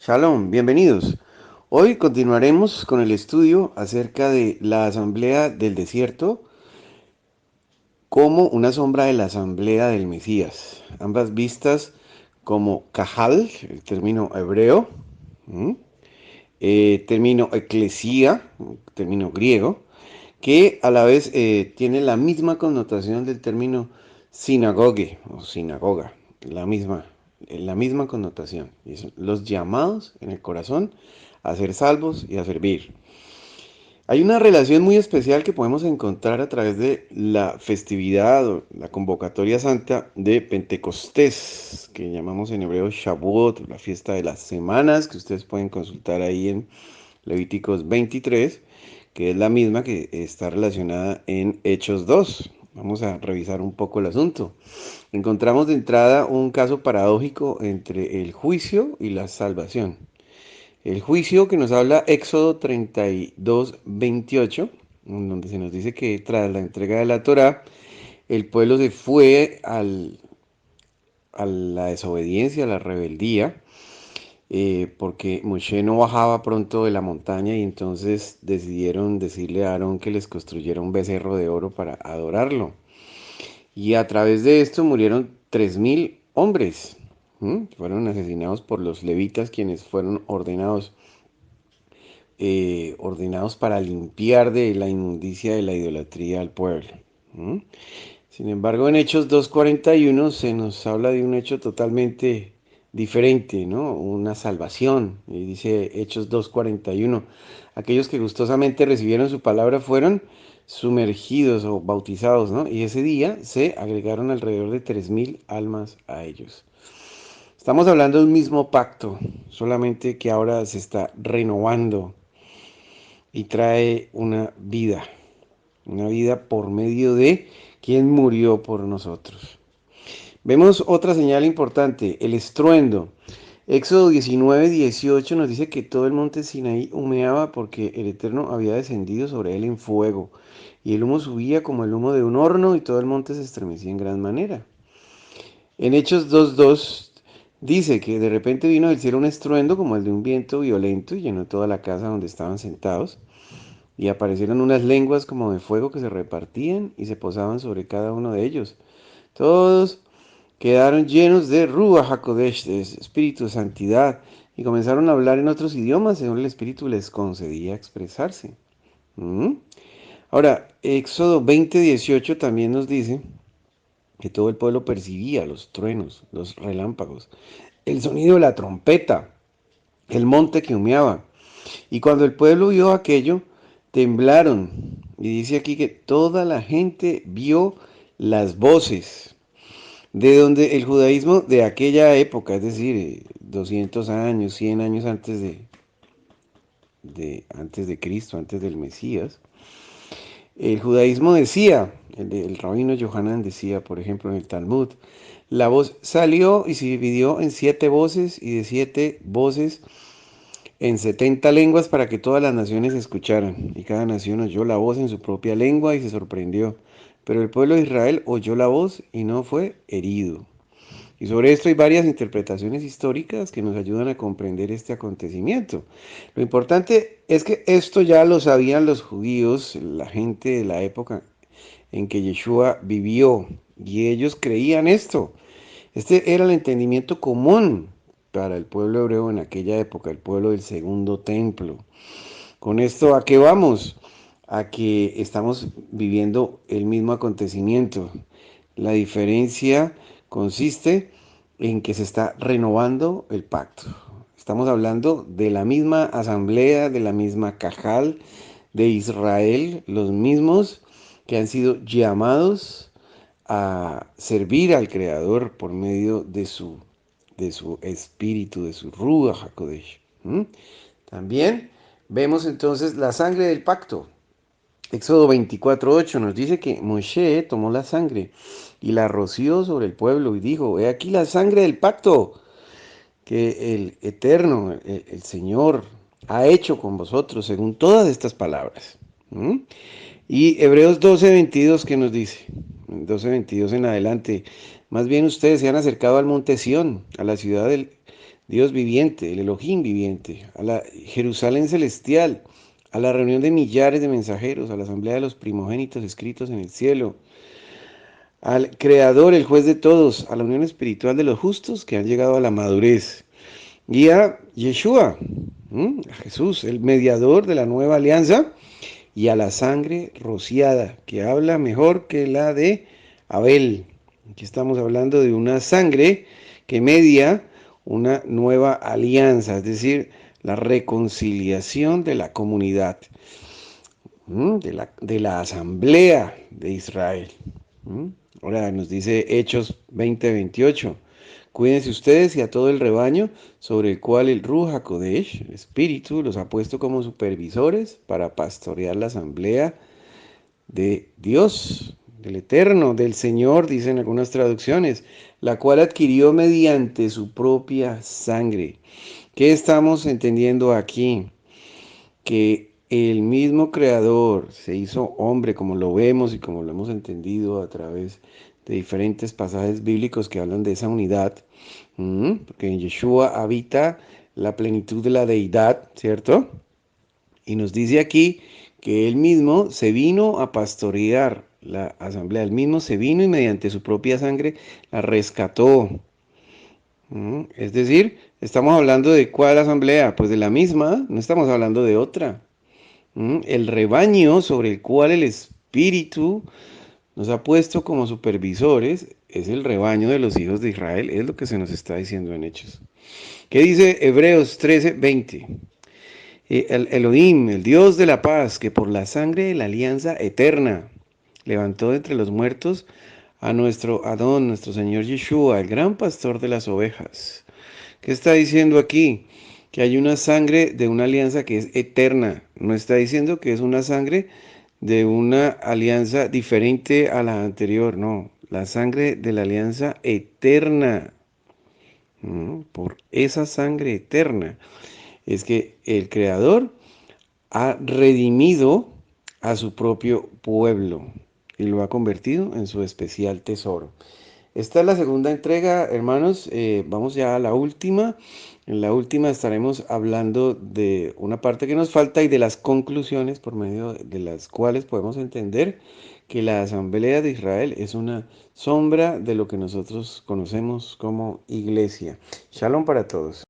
Shalom, bienvenidos. Hoy continuaremos con el estudio acerca de la asamblea del desierto como una sombra de la asamblea del Mesías, ambas vistas como Kahal, el término hebreo, ¿m? Término eclesía, término griego, que a la vez tiene la misma connotación del término sinagogue o sinagoga, la misma connotación. Y son los llamados en el corazón a ser salvos y a servir. Hay una relación muy especial que podemos encontrar a través de la festividad o la convocatoria santa de Pentecostés, que llamamos en hebreo Shavuot, la fiesta de las semanas, que ustedes pueden consultar ahí en Levíticos 23, que es la misma que está relacionada en Hechos 2. Vamos a revisar un poco el asunto. Encontramos de entrada un caso paradójico entre el juicio y la salvación. El juicio que nos habla Éxodo 32, 28, donde se nos dice que tras la entrega de la Torá, el pueblo se fue a la desobediencia, a la rebeldía, porque Moshe no bajaba pronto de la montaña y entonces decidieron decirle a Aarón que les construyera un becerro de oro para adorarlo. Y a través de esto murieron 3.000 hombres. Fueron asesinados por los levitas quienes fueron ordenados para limpiar de la inmundicia de la idolatría al pueblo. ¿Mm? Sin embargo, en Hechos 2:41 se nos habla de un hecho totalmente diferente, ¿no? Una salvación. Y dice Hechos 2:41, aquellos que gustosamente recibieron su palabra fueron sumergidos o bautizados, ¿no? Y ese día se agregaron alrededor de 3.000 almas a ellos. Estamos hablando de un mismo pacto, solamente que ahora se está renovando y trae una vida por medio de quien murió por nosotros. Vemos otra señal importante, el estruendo. Éxodo 19:18 nos dice que todo el monte Sinaí humeaba porque el Eterno había descendido sobre él en fuego, y el humo subía como el humo de un horno, y todo el monte se estremecía en gran manera. En Hechos 2:2 dice que de repente vino del cielo un estruendo como el de un viento violento y llenó toda la casa donde estaban sentados. Y aparecieron unas lenguas como de fuego que se repartían y se posaban sobre cada uno de ellos. Todos quedaron llenos de Ruach HaKodesh, de espíritu de santidad, y comenzaron a hablar en otros idiomas según el espíritu les concedía expresarse. ¿Mm? Ahora, Éxodo 20:18 también nos dice que todo el pueblo percibía los truenos, los relámpagos, el sonido de la trompeta, el monte que humeaba. Y cuando el pueblo vio aquello, temblaron. Y dice aquí que toda la gente vio las voces. De donde el judaísmo de aquella época, es decir, 200 años, 100 años antes de Cristo, antes del Mesías, el judaísmo decía, el rabino Yohanan decía, por ejemplo, en el Talmud, la voz salió y se dividió en 7 voces y de 7 voces en 70 lenguas para que todas las naciones escucharan. Y cada nación oyó la voz en su propia lengua y se sorprendió. Pero el pueblo de Israel oyó la voz y no fue herido. Y sobre esto hay varias interpretaciones históricas que nos ayudan a comprender este acontecimiento. Lo importante es que esto ya lo sabían los judíos, la gente de la época en que Yeshua vivió, y ellos creían esto. Este era el entendimiento común para el pueblo hebreo en aquella época, el pueblo del segundo templo. Con esto, ¿a qué vamos? A que estamos viviendo el mismo acontecimiento. La diferencia consiste en que se está renovando el pacto. Estamos hablando de la misma asamblea, de la misma Cajal de Israel, los mismos que han sido llamados a servir al Creador por medio de su espíritu, de su Ruach HaKodesh. También vemos entonces la sangre del pacto. Éxodo 24:8 nos dice que Moshe tomó la sangre y la roció sobre el pueblo y dijo, he aquí la sangre del pacto que el Eterno, el Señor, ha hecho con vosotros según todas estas palabras. ¿Mm? Y Hebreos 12:22, ¿qué nos dice? 12:22 en adelante. Más bien ustedes se han acercado al monte Sión, a la ciudad Dios viviente, el Elohim viviente, a la Jerusalén celestial, a la reunión de millares de mensajeros, a la asamblea de los primogénitos escritos en el cielo, al Creador, el juez de todos, a la unión espiritual de los justos que han llegado a la madurez, y a Yeshua, a Jesús, el mediador de la nueva alianza, y a la sangre rociada, que habla mejor que la de Abel. Aquí estamos hablando de una sangre que media una nueva alianza, es decir, la reconciliación de la comunidad, de la asamblea de Israel. Ahora nos dice Hechos 20:28. Cuídense ustedes y a todo el rebaño sobre el cual el Ruach HaKodesh, el Espíritu, los ha puesto como supervisores para pastorear la asamblea de Dios, del Eterno, del Señor, dicen algunas traducciones, la cual adquirió mediante su propia sangre. ¿Qué estamos entendiendo aquí? Que el mismo Creador se hizo hombre, como lo vemos y como lo hemos entendido a través de diferentes pasajes bíblicos que hablan de esa unidad, porque en Yeshua habita la plenitud de la deidad, ¿cierto? Y nos dice aquí que él mismo se vino a pastorear la asamblea, él mismo se vino y mediante su propia sangre la rescató. Es decir, estamos hablando de cuál asamblea, pues de la misma, no estamos hablando de otra. El rebaño sobre el cual el Espíritu nos ha puesto como supervisores es el rebaño de los hijos de Israel, es lo que se nos está diciendo en Hechos. ¿Qué dice Hebreos 13:20? El Elohim, el Dios de la paz, que por la sangre de la alianza eterna levantó de entre los muertos a nuestro Adón, nuestro Señor Yeshua, el gran pastor de las ovejas. ¿Qué está diciendo aquí? Que hay una sangre de una alianza que es eterna. No está diciendo que es una sangre de una alianza diferente a la anterior. No, la sangre de la alianza eterna. Por esa sangre eterna es que el Creador ha redimido a su propio pueblo y lo ha convertido en su especial tesoro. Esta es la segunda entrega, hermanos. Vamos ya a la última. En la última estaremos hablando de una parte que nos falta y de las conclusiones por medio de las cuales podemos entender que la Asamblea de Israel es una sombra de lo que nosotros conocemos como iglesia. Shalom para todos.